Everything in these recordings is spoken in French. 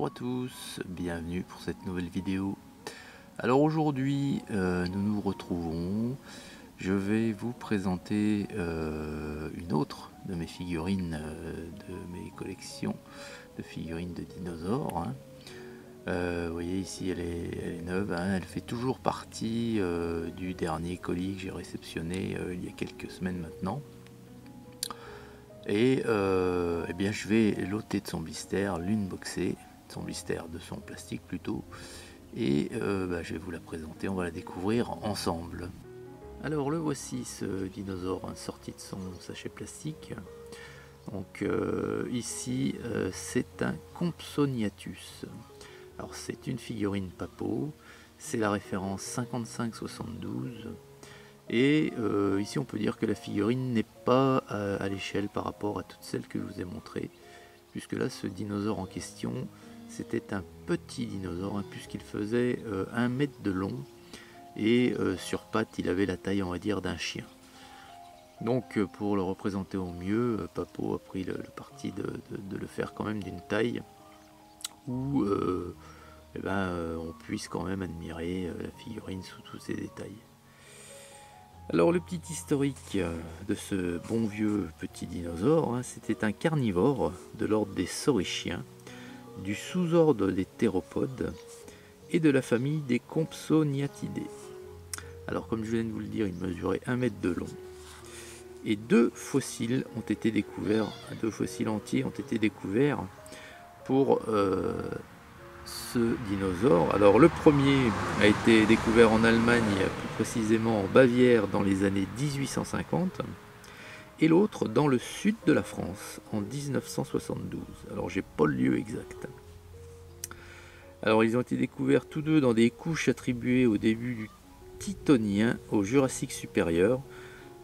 Bonjour à tous, bienvenue pour cette nouvelle vidéo. Alors aujourd'hui nous nous retrouvons. Je vais vous présenter une autre de mes figurines de mes collections de figurines de dinosaures. Vous voyez ici elle est neuve, elle fait toujours partie du dernier colis que j'ai réceptionné il y a quelques semaines maintenant. Et eh bien je vais l'ôter de son blister, l'unboxer, son blister de son plastique plutôt, et je vais vous la présenter, on va la découvrir ensemble. Alors le voici, ce dinosaure sorti de son sachet plastique. Donc ici c'est un Compsognathus. Alors c'est une figurine Papo, c'est la référence 5572. Et ici on peut dire que la figurine n'est pas à l'échelle par rapport à toutes celles que je vous ai montrées, puisque là ce dinosaure en question c'était un petit dinosaure, puisqu'il faisait 1 mètre de long et sur pattes il avait la taille, on va dire, d'un chien. Donc pour le représenter au mieux, Papo a pris le parti de le faire quand même d'une taille où on puisse quand même admirer la figurine sous tous ses détails. Alors le petit historique de ce bon vieux petit dinosaure, c'était un carnivore de l'ordre des saurischiens, du sous-ordre des théropodes et de la famille des Compsognathidae. Alors comme je viens de vous le dire, il mesurait 1 mètre de long. Et 2 fossiles ont été découverts, 2 fossiles entiers ont été découverts pour ce dinosaure. Alors le premier a été découvert en Allemagne, plus précisément en Bavière dans les années 1850, et l'autre dans le sud de la France en 1972. Alors j'ai pas le lieu exact. Alors ils ont été découverts tous deux dans des couches attribuées au début du Tithonien au Jurassique supérieur,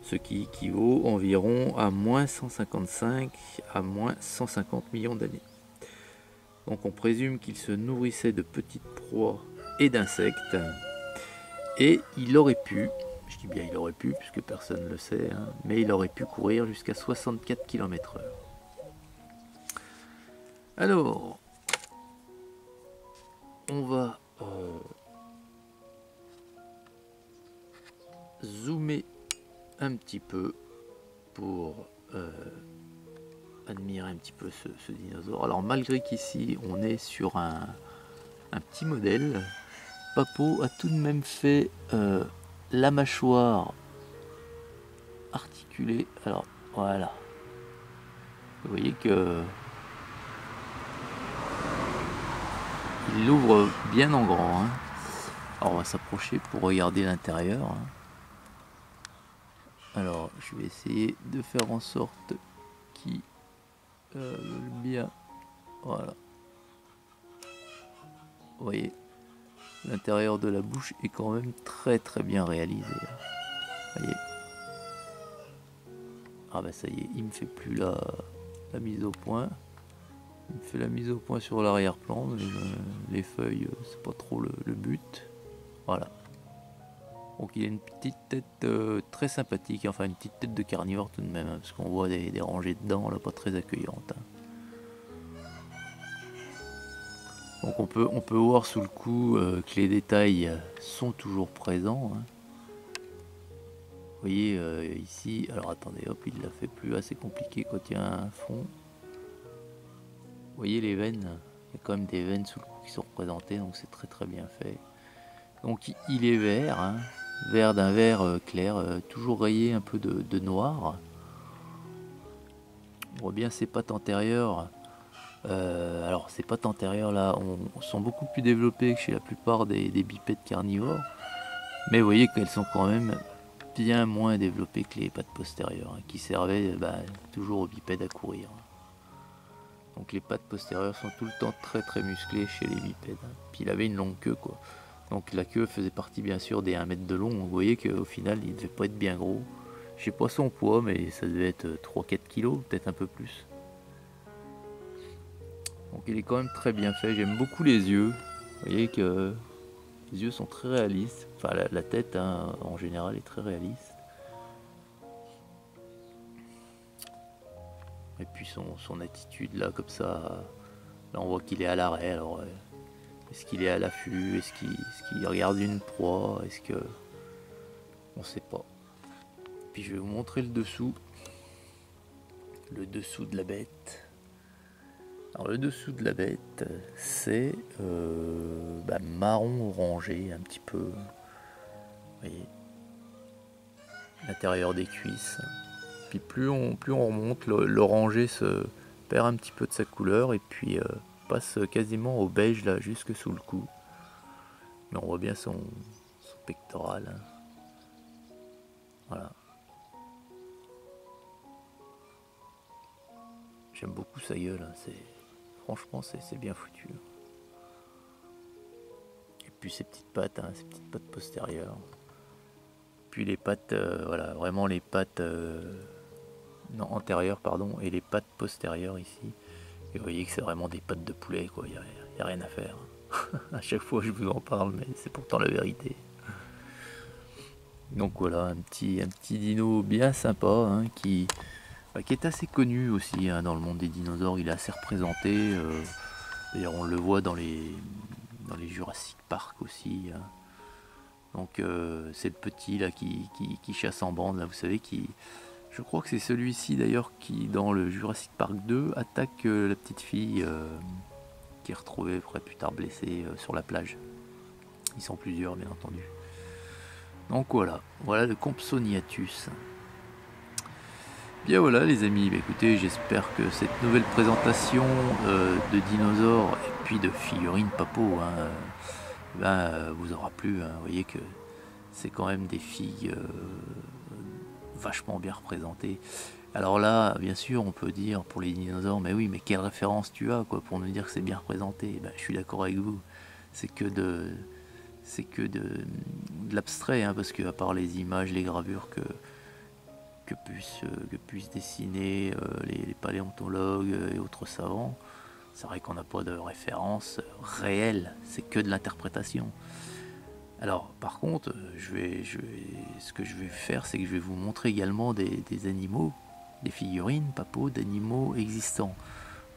ce qui équivaut environ à moins 155 à moins 150 millions d'années. Donc on présume qu'il se nourrissait de petites proies et d'insectes. Et il aurait pu, je dis bien il aurait pu, puisque personne ne le sait, mais il aurait pu courir jusqu'à 64 km/h. Alors, on va zoomer un petit peu pour admirer un petit peu ce dinosaure. Alors malgré qu'ici on est sur un petit modèle, Papo a tout de même fait la mâchoire articulée. Alors voilà, vous voyez que il l'ouvre bien en grand. Alors on va s'approcher pour regarder l'intérieur. Alors je vais essayer de faire en sorte qu'il bien, voilà, vous voyez, l'intérieur de la bouche est quand même très bien réalisé. Voyez. Ah bah ça y est, il me fait plus la mise au point. Il me fait la mise au point sur l'arrière-plan. Les feuilles, c'est pas trop le but. Voilà. Donc il a une petite tête très sympathique, enfin une petite tête de carnivore tout de même, parce qu'on voit des rangées de dents là, pas très accueillantes. Donc on peut voir sous le coup que les détails sont toujours présents. Vous voyez ici, alors attendez, hop, il l'a fait plus assez compliqué quand il y a un fond. Vous voyez les veines, il y a quand même des veines sous le cou qui sont représentées, donc c'est très bien fait. Donc il est vert, vert d'un vert clair, toujours rayé un peu de noir. On voit bien ses pattes antérieures. Alors ces pattes antérieures là sont beaucoup plus développées que chez la plupart des bipèdes carnivores, mais vous voyez qu'elles sont quand même bien moins développées que les pattes postérieures, qui servaient toujours aux bipèdes à courir. Donc les pattes postérieures sont tout le temps très musclées chez les bipèdes. Puis il avait une longue queue quoi. Donc la queue faisait partie bien sûr des 1 mètre de long. Vous voyez qu'au final il devait pas être bien gros. Je sais pas son poids, mais ça devait être 3-4 kg, peut-être un peu plus. Donc il est quand même très bien fait. J'aime beaucoup les yeux. Vous voyez que les yeux sont très réalistes. Enfin la tête en général est très réaliste. Et puis son attitude là comme ça Là on voit qu'il est à l'arrêt, alors est-ce qu'il est à l'affût, est-ce qu'il regarde une proie, est-ce que... On sait pas. Puis je vais vous montrer le dessous de la bête. Alors le dessous de la bête, c'est marron orangé un petit peu. Vous voyez, l'intérieur des cuisses. Puis plus on remonte, l'orangé se perd un petit peu de sa couleur et puis passe quasiment au beige là, jusque sous le cou. Mais on voit bien son pectoral. Hein. Voilà. J'aime beaucoup sa gueule. Hein. Franchement, c'est bien foutu. Et puis ses petites pattes postérieures. Puis les pattes, voilà, vraiment les pattes antérieures, pardon, et les pattes postérieures ici. Et vous voyez que c'est vraiment des pattes de poulet, quoi. Il n'y a rien à faire. À chaque fois je vous en parle, mais c'est pourtant la vérité. Donc voilà, un petit dino bien sympa, hein, qui est assez connu aussi hein, dans le monde des dinosaures. Il est assez représenté. D'ailleurs, on le voit dans les Jurassic Park aussi. Hein. Donc c'est le petit là qui chasse en bande, là, vous savez, je crois que c'est celui-ci d'ailleurs qui, dans le Jurassic Park 2, attaque la petite fille qui est retrouvée plus tard blessée sur la plage. Ils sont plusieurs, bien entendu. Donc voilà le Compsognathus. Bien voilà les amis, écoutez, j'espère que cette nouvelle présentation de dinosaures et puis de figurines Papo vous aura plu. Hein. Vous voyez que c'est quand même des filles vachement bien représentées. Alors là, bien sûr, on peut dire pour les dinosaures, mais oui, mais quelle référence tu as quoi, pour nous dire que c'est bien représenté? Je suis d'accord avec vous, c'est que de l'abstrait, hein, parce que à part les images, les gravures que puissent dessiner les paléontologues et autres savants, c'est vrai qu'on n'a pas de référence réelle, c'est que de l'interprétation. Alors par contre, ce que je vais faire, c'est que je vais vous montrer également des animaux, des figurines, Papo, d'animaux existants.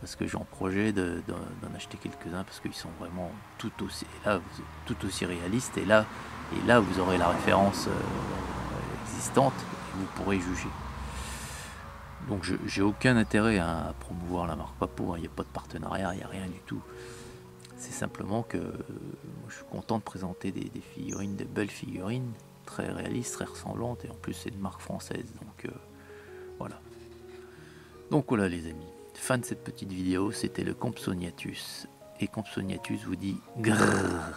Parce que j'ai en projet d'en acheter quelques-uns, parce qu'ils sont vraiment tout aussi réalistes, et là vous aurez la référence existante, et vous pourrez juger. Donc j'ai aucun intérêt à promouvoir la marque Papo, il n'y a pas de partenariat, il n'y a rien du tout. C'est simplement que je suis content de présenter des figurines, des belles figurines, très réalistes, très ressemblantes, et en plus c'est une marque française, donc voilà. Donc voilà les amis, fin de cette petite vidéo, c'était le Compsognathus, et Compsognathus vous dit grrrr.